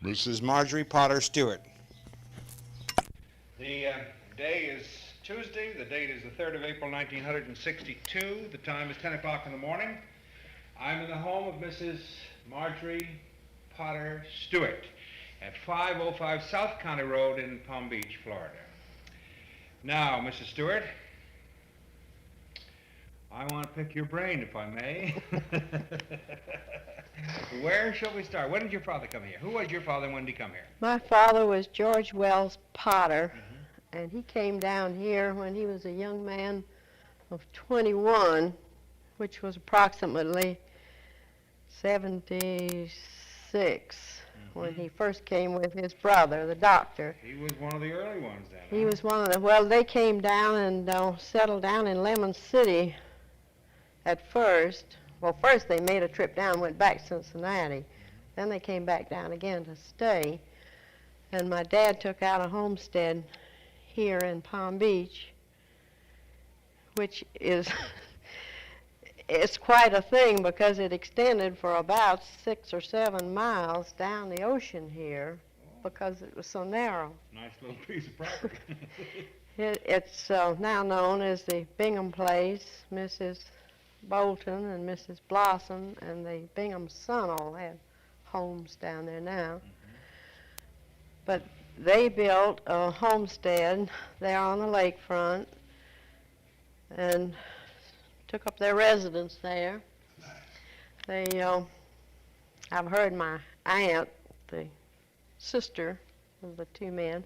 Mrs. Marjorie Potter Stewart. The day is Tuesday. The date is the 3rd of April, 1962. The time is 10 o'clock in the morning. I'm in the home of Mrs. Marjorie Potter Stewart at 505 South County Road in Palm Beach, Florida. Now, Mrs. Stewart, I want to pick your brain, if I may. Where shall we start? When did your father come here? Who was your father and when did he come here? My father was George Wells Potter, and he came down here when he was a young man of 21, which was approximately 76 when he first came with his brother, the doctor. He was one of the early ones then. He was one of the, well, they came down and settled down in Lemon City at first. Well, first they made a trip down, went back to Cincinnati. Then they came back down again to stay. And my dad took out a homestead here in Palm Beach, which is it's quite a thing because it extended for about 6 or 7 miles down the ocean here because it was so narrow. Nice little piece of property. It's now known as the Bingham Place. Mrs. Bolton and Mrs. Blossom and the Bingham son all have homes down there now. But they built a homestead there on the lakefront and took up their residence there. They, I've heard my aunt, the sister of the two men,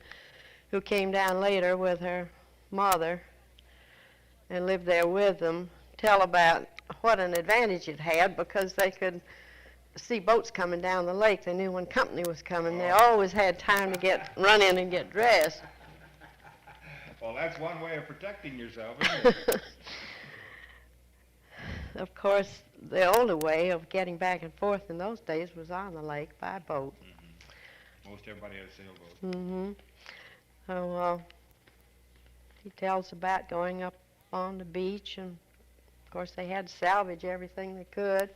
who came down later with her mother and lived there with them, tell about what an advantage it had because they could see boats coming down the lake. They knew when company was coming. They always had time to run in and get dressed. Well, that's one way of protecting yourself, isn't it? Of course, the older way of getting back and forth in those days was on the lake by boat. Most everybody had a sailboat. So he tells about going up on the beach, and of course they had to salvage everything they could.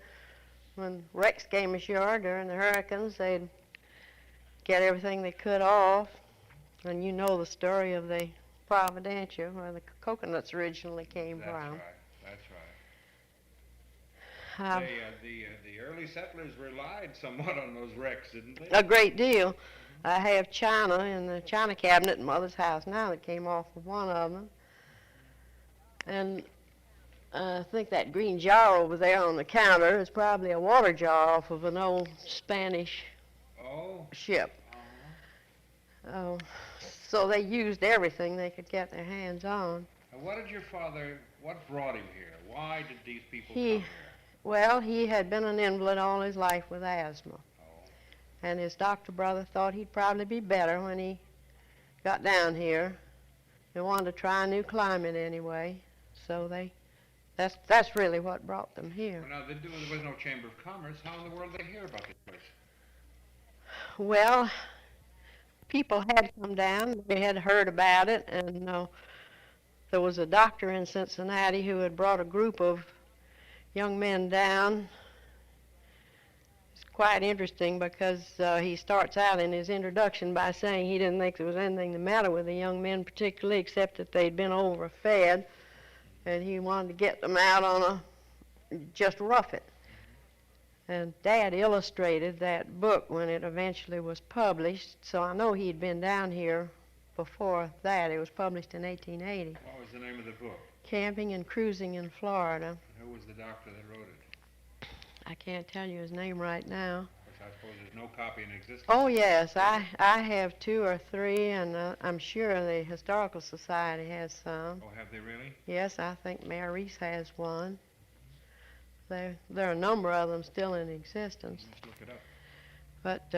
When wrecks came ashore during the hurricanes, they'd get everything they could off. And you know the story of the Providencia, where the coconuts originally came That's from. Right. That's right. The early settlers relied somewhat on those wrecks, didn't they? A great deal. I have china in the china cabinet in Mother's house now that came off of one of them. And I think that green jar over there on the counter is probably a water jar off of an old Spanish ship. So they used everything they could get their hands on. Now, what brought him here? Why did these people come here? Well, he had been an invalid all his life with asthma. And his doctor brother thought he'd probably be better when he got down here. They wanted to try a new climate anyway. So that's really what brought them here. Well, now, there was no Chamber of Commerce. How in the world did they hear about this place? Well, people had come down. They had heard about it, and there was a doctor in Cincinnati who had brought a group of young men down. It's quite interesting because he starts out in his introduction by saying he didn't think there was anything the matter with the young men particularly except that they'd been overfed, and he wanted to get them out on just rough it. And Dad illustrated that book when it eventually was published, so I know he'd been down here before that. It was published in 1880. What was the name of the book? Camping and Cruising in Florida. And who was the doctor that wrote it? I can't tell you his name right now. Of course, I suppose there's no copy in existence. Oh, yes, I have 2 or 3, and I'm sure the Historical Society has some. Oh, have they really? Yes, I think Mayor Reese has one. There are a number of them still in existence. Let's look it up. But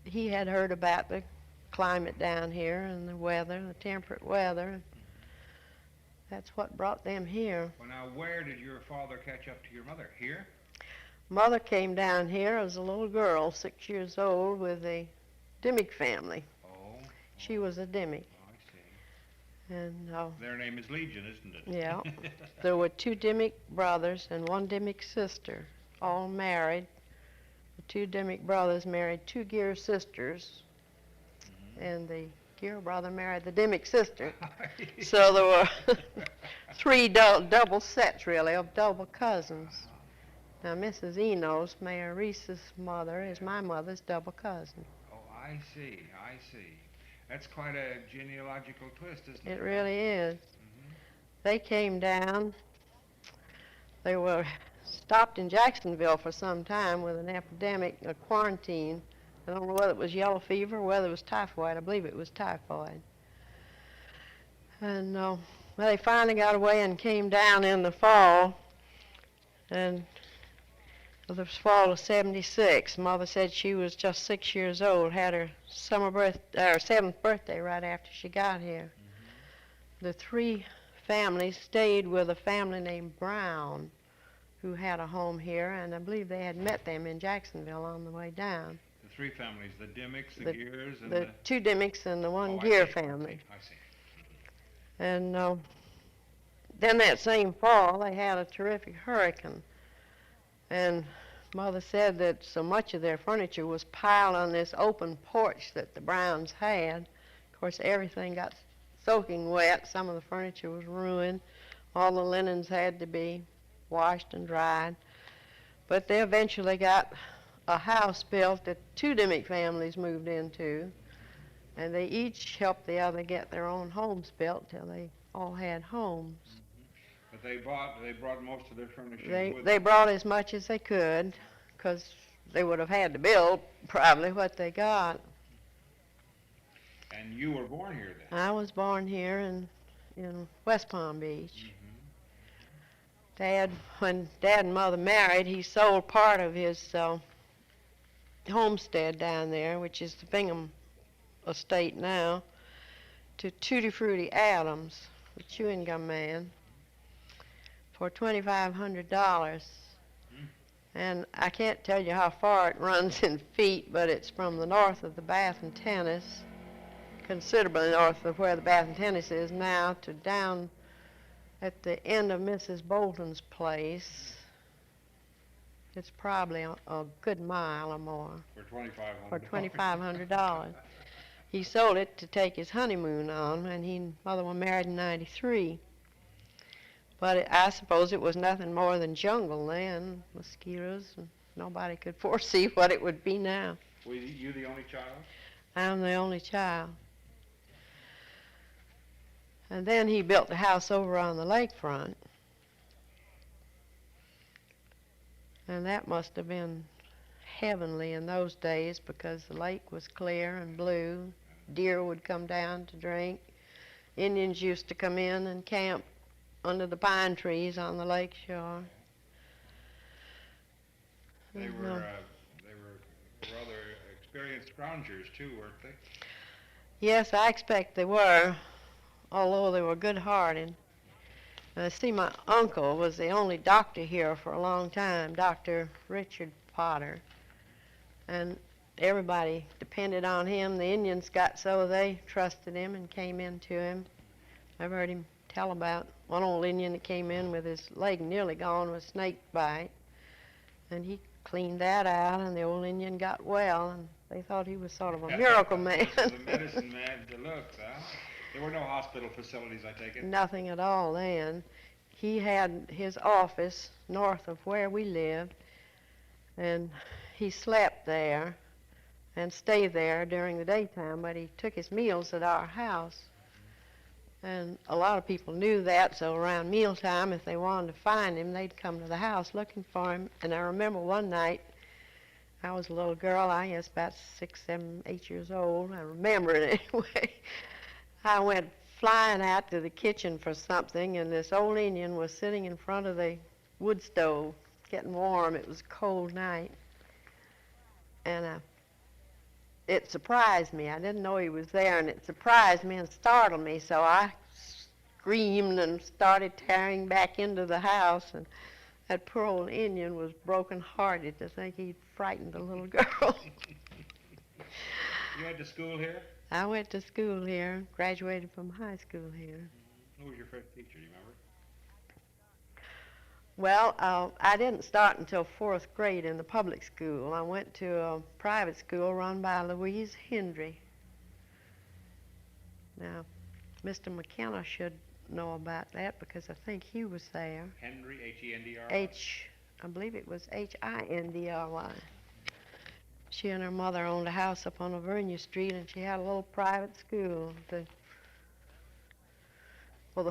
he had heard about the climate down here and the weather, the temperate weather. That's what brought them here. Well, now, where did your father catch up to your mother? Here? Mother came down here as a little girl, 6 years old, with the Dimmick family. She was a Dimmick. Oh, I see. And their name is Legion, isn't it? yeah, there were 2 Dimmick brothers and 1 Dimmick sister, all married The two Dimmick brothers married two Gear sisters, and the Gear brother married the Dimmick sister. So there were three double sets, really, of double cousins. Now, Mrs. Enos, Mayor Reese's mother, is my mother's double cousin. Oh, I see. That's quite a genealogical twist, isn't it? It really is. Mhm. They came down. They were stopped in Jacksonville for some time with an epidemic, a quarantine. I don't know whether it was yellow fever or whether it was typhoid. I believe it was typhoid. And well, they finally got away and came down in the fall. And the fall of '76. Mother said she was just 6 years old, had her seventh birthday right after she got here. The three families stayed with a family named Brown, who had a home here, and I believe they had met them in Jacksonville on the way down. The three families, the Dimmicks, the Gears, and The two Dimmicks and the one Oh, Gear family. I see. And then that same fall, they had a terrific hurricane. And Mother said that so much of their furniture was piled on this open porch that the Browns had. Of course, everything got soaking wet. Some of the furniture was ruined. All the linens had to be washed and dried. But they eventually got a house built that two Dimmick families moved into. And they each helped the other get their own homes built till they all had homes. But they brought most of their furniture with They them. brought as much as they could, because they would have had to build probably what they got. And you were born here then? I was born here in West Palm Beach. Mm-hmm. When Dad and Mother married, he sold part of his homestead down there, which is the Bingham estate now, to Tutti Frutti Adams, the chewing gum man, for $2,500. And I can't tell you how far it runs in feet, but it's from the north of the Bath and Tennis, considerably north of where the Bath and Tennis is now, to down at the end of Mrs. Bolton's place. It's probably a good mile or more. For $2,500. For $2,500. He sold it to take his honeymoon on, and he and Mother were married in '93. But I suppose it was nothing more than jungle then, mosquitoes, and nobody could foresee what it would be now. Were you the only child? I'm the only child. And then he built the house over on the lakefront. And that must have been heavenly in those days, because the lake was clear and blue. Deer would come down to drink. Indians used to come in and camp under the pine trees on the lake shore. They were rather experienced scroungers too, weren't they? Yes, I expect they were, although they were good-hearted. See, my uncle was the only doctor here for a long time, Dr. Richard Potter, and everybody depended on him. The Indians got so they trusted him and came into him. I've heard him tell about one old Indian that came in with his leg nearly gone with snake bite, and he cleaned that out, and the old Indian got well, and they thought he was sort of a miracle man. The medicine man deluxe, huh? There were no hospital facilities, I take it? Nothing at all then. He had his office north of where we lived, and he slept there and stayed there during the daytime, but he took his meals at our house. And a lot of people knew that, so around mealtime, if they wanted to find him, they'd come to the house looking for him. And I remember one night, I was a little girl, I guess about 6, 7, 8 years old. I remember it anyway. I went flying out to the kitchen for something, and this old Indian was sitting in front of the wood stove, getting warm. It was a cold night. And it surprised me. I didn't know he was there, and it surprised me and startled me, so I screamed and started tearing back into the house, and that poor old Indian was broken-hearted to think he'd frightened a little girl. You went to school here? I went to school here, graduated from high school here. Who was your first teacher, do you Well, I didn't start until 4th grade in the public school. I went to a private school run by Louise Hendry. Now, Mr. McKenna should know about that because I think he was there. Hendry, H-E-N-D-R-Y? I believe it was Hindry. She and her mother owned a house up on Lavernia Street, and she had a little private school. The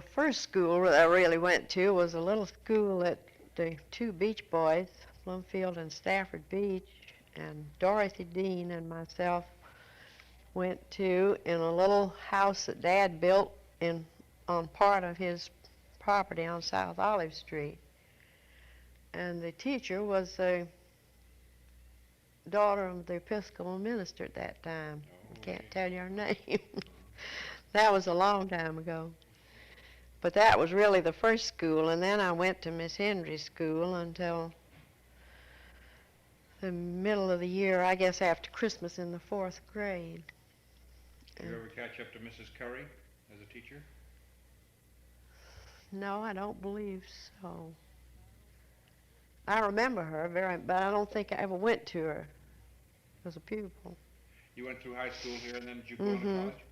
first school that I really went to was a little school that the two Beach boys, Bloomfield and Stafford Beach, and Dorothy Dean and myself went to in a little house that Dad built on part of his property on South Olive Street. And the teacher was the daughter of the Episcopal minister at that time. I can't tell you her name. That was a long time ago. But that was really the first school, and then I went to Miss Hendry's school until the middle of the year, I guess after Christmas in the 4th grade. Did you ever catch up to Mrs. Curry as a teacher? No, I don't believe so. I remember her but I don't think I ever went to her as a pupil. You went through high school here, and then did you go on to college?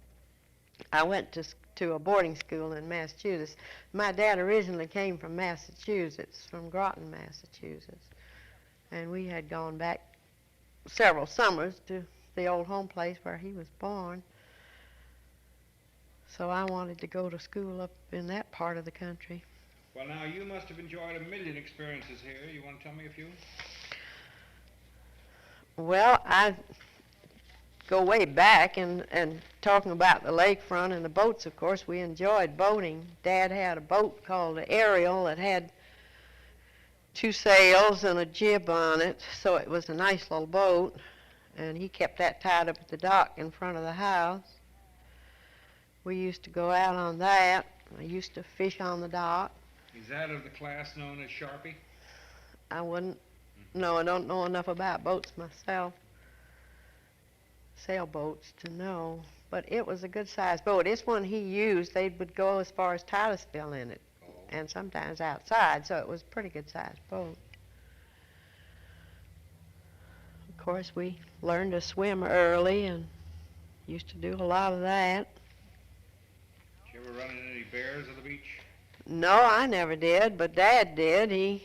I went to a boarding school in Massachusetts. My dad originally came from Massachusetts, from Groton, Massachusetts. And we had gone back several summers to the old home place where he was born. So I wanted to go to school up in that part of the country. Well, now, you must have enjoyed a million experiences here. You want to tell me a few? Well, I go way back and talking about the lakefront and the boats, of course, we enjoyed boating. Dad had a boat called the Ariel that had 2 sails and a jib on it, so it was a nice little boat, and he kept that tied up at the dock in front of the house. We used to go out on that. I used to fish on the dock. Is that of the class known as Sharpie? I wouldn't, no, I don't know enough about boats myself, sailboats, to know. But it was a good-sized boat. This one he used, they would go as far as Titusville in it, and sometimes outside, so it was a pretty good-sized boat. Of course, we learned to swim early and used to do a lot of that. Did you ever run into any bears on the beach? No, I never did, but Dad did. He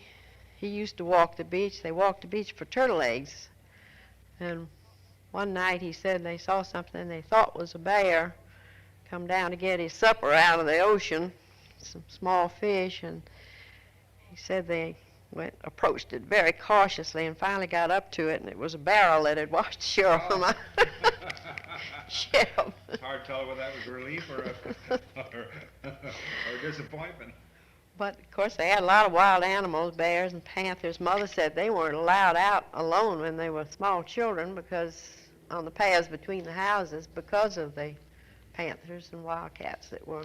used to walk the beach. They walked the beach for turtle eggs. And one night he said they saw something they thought was a bear come down to get his supper out of the ocean, some small fish, and he said they approached it very cautiously and finally got up to it, and it was a barrel that had washed ashore from a ship. It's hard to tell whether that was relief or disappointment. But, of course, they had a lot of wild animals, bears and panthers. Mother said they weren't allowed out alone when they were small children because on the paths between the houses because of the panthers and wildcats that were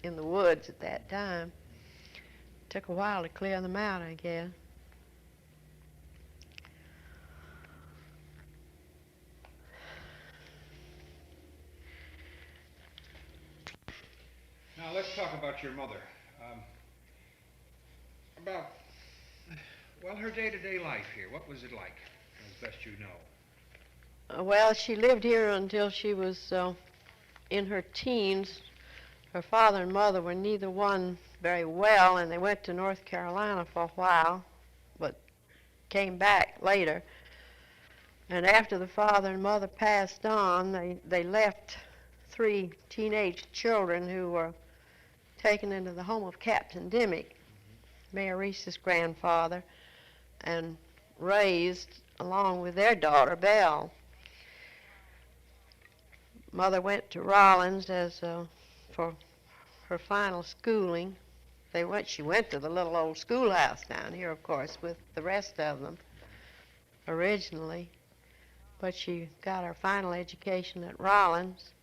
in the woods at that time. Took a while to clear them out, I guess. Now, let's talk about your mother. Her day-to-day life here. What was it like, as best you know? Well, she lived here until she was in her teens. Her father and mother were neither one very well, and they went to North Carolina for a while, but came back later. And after the father and mother passed on, they left 3 teenage children who were taken into the home of Captain Dimmick, Mayor Reese's grandfather, and raised along with their daughter, Belle. Mother went to Rollins for her final schooling. She went to the little old schoolhouse down here, of course, with the rest of them originally. But she got her final education at Rollins.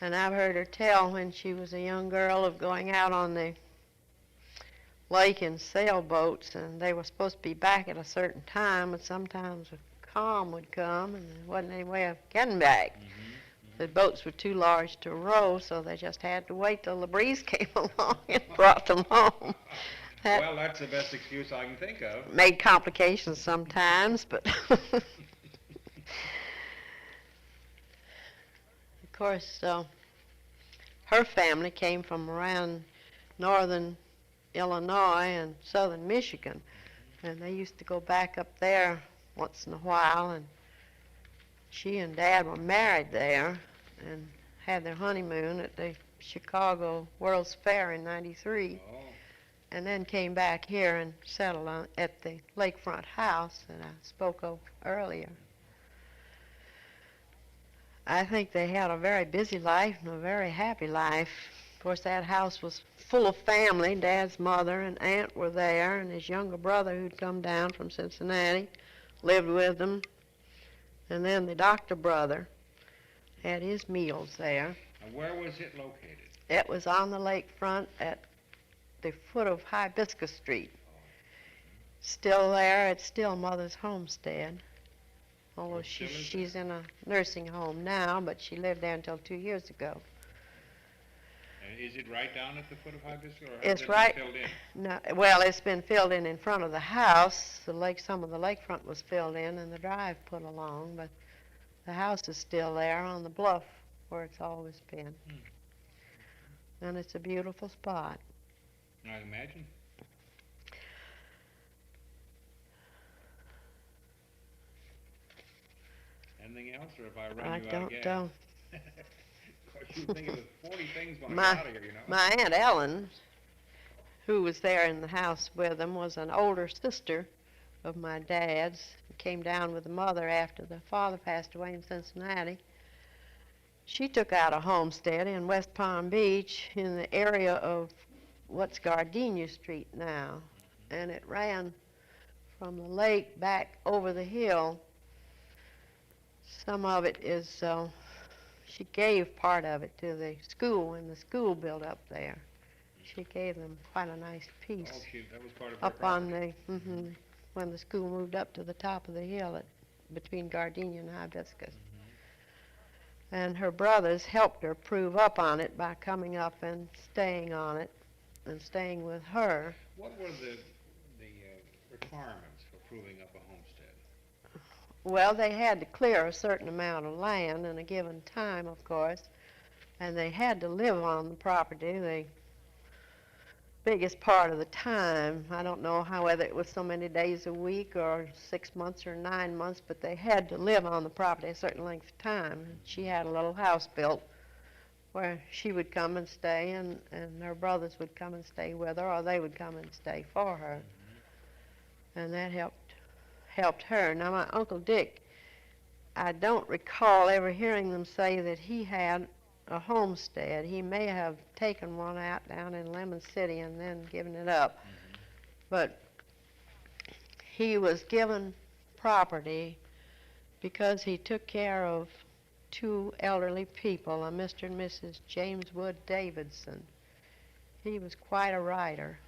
And I've heard her tell when she was a young girl of going out on the lake in sailboats, and they were supposed to be back at a certain time, but sometimes a calm would come and there wasn't any way of getting back. The boats were too large to row, so they just had to wait till the breeze came along and brought them home. That Well, that's the best excuse I can think of. made complications sometimes, but of course, her family came from around northern Illinois and southern Michigan, and they used to go back up there once in a while, and she and Dad were married there and had their honeymoon at the Chicago World's Fair in '93, Oh, and then came back here and settled at the lakefront house that I spoke of earlier. I think they had a very busy life and a very happy life. Of course, that house was full of family. Dad's mother and aunt were there, and his younger brother, who'd come down from Cincinnati, lived with them. And then the doctor brother had his meals there. and where was it located? It was on the lakefront at the foot of Hibiscus Street. Still there. It's still Mother's homestead. Although Oh, still is she's in a nursing home now, but she lived there until 2 years ago. And is it right down at the foot of Hibiscus, or has It's it been right- filled in? No, well, it's been filled in front of the house. Some of the lakefront was filled in and the drive put along, but the house is still there on the bluff where it's always been. And it's a beautiful spot. I imagine. Anything else, or have I run I you out don't again? know. Of course, you think of 40 things when My- I get out of here, you know. My Aunt Ellen, who was there in the house with them, was an older sister of my dad's. Came down with the mother after the father passed away in Cincinnati. She took out a homestead in West Palm Beach in the area of what's Gardenia Street now. And it ran from the lake back over the hill. Some of it is, she gave part of it to the school when the school built up there. She gave them quite a nice piece Oh, shoot, that was part of her up on property. when the school moved up to the top of the hill between Gardenia and Hibiscus. And her brothers helped her prove up on it by coming up and staying on it and staying with her. What were the requirements for proving up a homestead? Well, they had to clear a certain amount of land in a given time, of course, and they had to live on the property the biggest part of the time. I don't know whether it was so many days a week or 6 months or 9 months, but they had to live on the property a certain length of time. And she had a little house built where she would come and stay, and her brothers would come and stay with her, or they would come and stay for her. And that helped her. Now, my Uncle Dick, I don't recall ever hearing them say that he had a homestead. He may have taken one out down in Lemon City and then given it up. But he was given property because he took care of two elderly people, a Mr. and Mrs. James Wood Davidson. He was quite a writer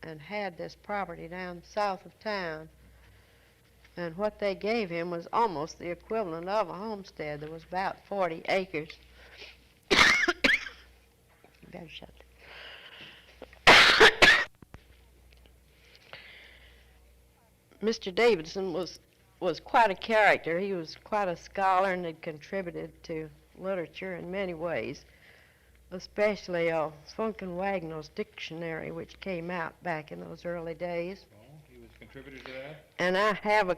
and had this property down south of town. And what they gave him was almost the equivalent of a homestead. There was about 40 acres. You better shut that. Mr. Davidson was quite a character. He was quite a scholar and had contributed to literature in many ways, especially Funk and Wagnall's dictionary, which came out back in those early days. Oh, he was contributed to that? And I have a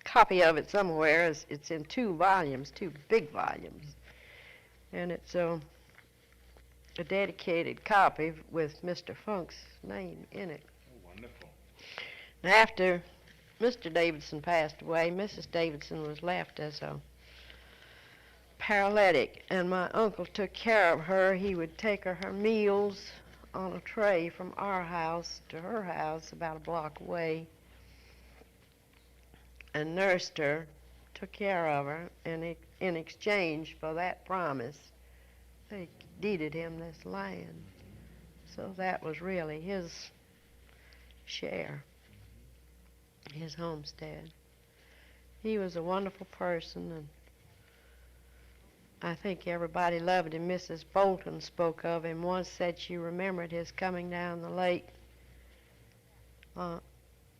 copy of it somewhere. It's in 2 volumes, 2 big volumes. And it's a dedicated copy with Mr. Funk's name in it. Oh, wonderful. And after Mr. Davidson passed away, Mrs. Davidson was left as a paralytic, and my uncle took care of her. He would take her meals on a tray from our house to her house about a block away and nursed her, took care of her, and in exchange for that promise, they deeded him this land. So that was really his share, his homestead. He was a wonderful person, and I think everybody loved him. Mrs. Bolton spoke of him once, said she remembered his coming down the lake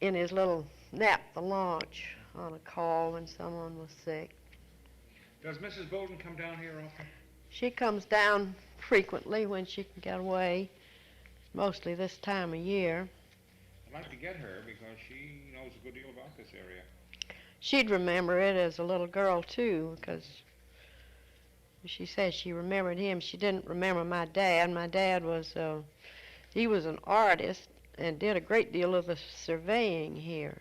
in his little nap, the launch, on a call when someone was sick. Does Mrs. Bolton come down here often? She comes down frequently when she can get away, mostly this time of year. I'd like to get her because she knows a good deal about this area. She'd remember it as a little girl, too, because she said she remembered him. She didn't remember my dad. My dad was, he was an artist and did a great deal of the surveying here.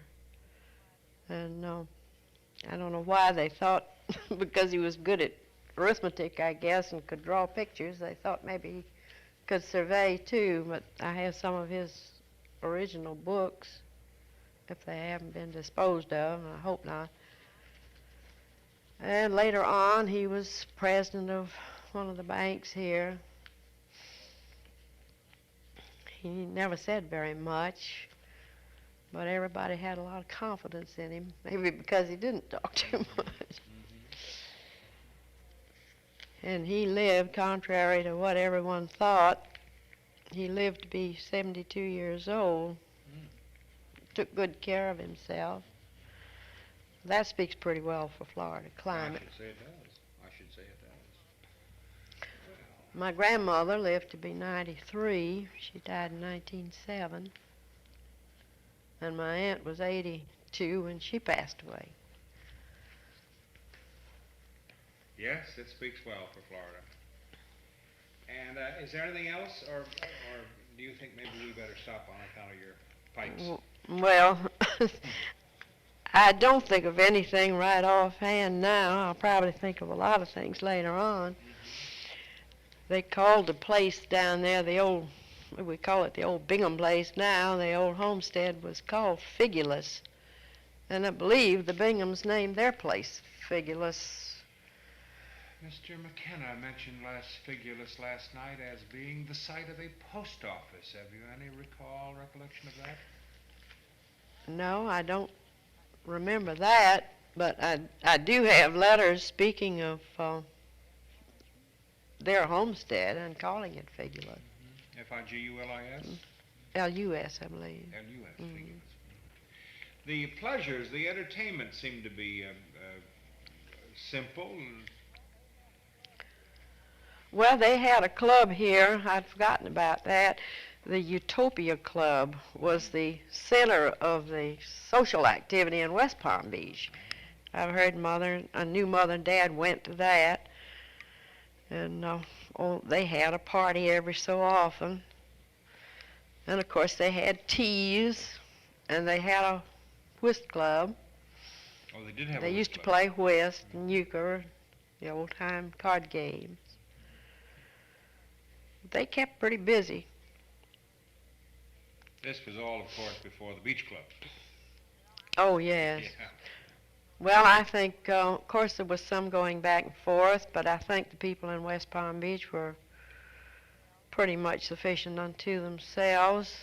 And I don't know why they thought, because he was good at arithmetic, I guess, and could draw pictures, they thought maybe he could survey, too. But I have some of his original books, if they haven't been disposed of, and I hope not. And later on, he was president of one of the banks here. He never said very much, but everybody had a lot of confidence in him, maybe because he didn't talk too much. And he lived, contrary to what everyone thought, he lived to be 72 years old. Took good care of himself. That speaks pretty well for Florida climate. I should say it does. I should say it does. My grandmother lived to be 93. She died in 1907. And my aunt was 82 when she passed away. Yes, it speaks well for Florida. And is there anything else, or do you think maybe we better stop on account of your pipes? Well, I don't think of anything right offhand now. I'll probably think of a lot of things later on. They called the place down there, we call it the old Bingham place now. The old homestead was called Figulous. And I believe the Binghams named their place Figulous. Mr. McKenna mentioned Figulous last night as being the site of a post office. Have you any recollection of that? No, I don't remember that, but I do have letters speaking of their homestead and calling it Figulous. Figulis? L-U-S, I believe. L-U-S, Figulous. The pleasures, the entertainment seem to be simple. Well, they had a club here. I'd forgotten about that. The Utopia Club was the center of the social activity in West Palm Beach. I've heard I knew Mother and Dad went to that. And they had a party every so often. And, of course, they had teas, and they had a whist club. Oh, they did have They a used to whist club. play whist and euchre, the old-time card games. They kept pretty busy. This was all, of course, before the beach club. Oh, yes. Yeah. Well, I think, of course, there was some going back and forth, but I think the people in West Palm Beach were pretty much sufficient unto themselves.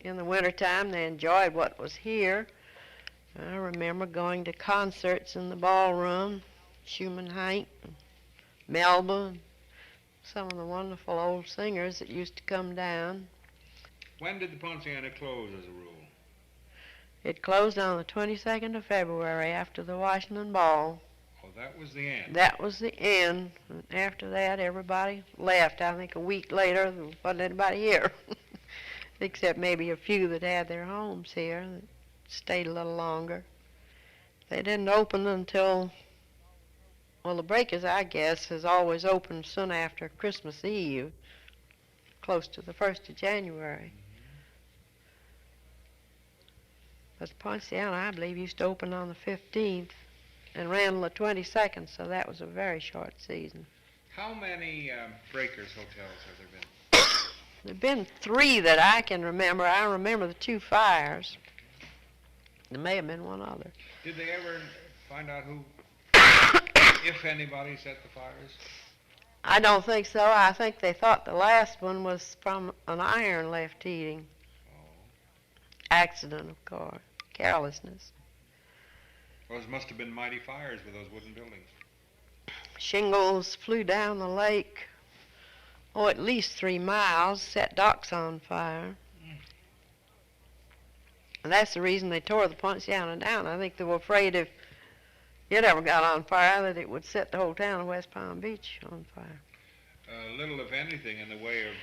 In the wintertime, they enjoyed what was here. I remember going to concerts in the ballroom, Schumann Hank, Melba, and some of the wonderful old singers that used to come down. When did the Ponciana close, as a rule? It closed on the 22nd of February after the Washington Ball. Oh, that was the end. That was the end. And after that, everybody left. I think a week later, there wasn't anybody here, except maybe a few that had their homes here that stayed a little longer. They didn't open until, well, the Breakers, I guess, has always opened soon after Christmas Eve, close to the 1st of January. But Ponciana, I believe, used to open on the 15th and ran on the 22nd, so that was a very short season. How many Breakers hotels have there been? There have been 3 that I can remember. I remember the 2 fires. There may have been one other. Did they ever find out who, if anybody, set the fires? I don't think so. I think they thought the last one was from an iron left heating. Accident, of course. Carelessness. Those must have been mighty fires with those wooden buildings. Shingles flew down the lake, at least 3 miles, set docks on fire. that's the reason they tore the Poinciana down. I think they were afraid if it ever got on fire that it would set the whole town of West Palm Beach on fire. Little, if anything, in the way of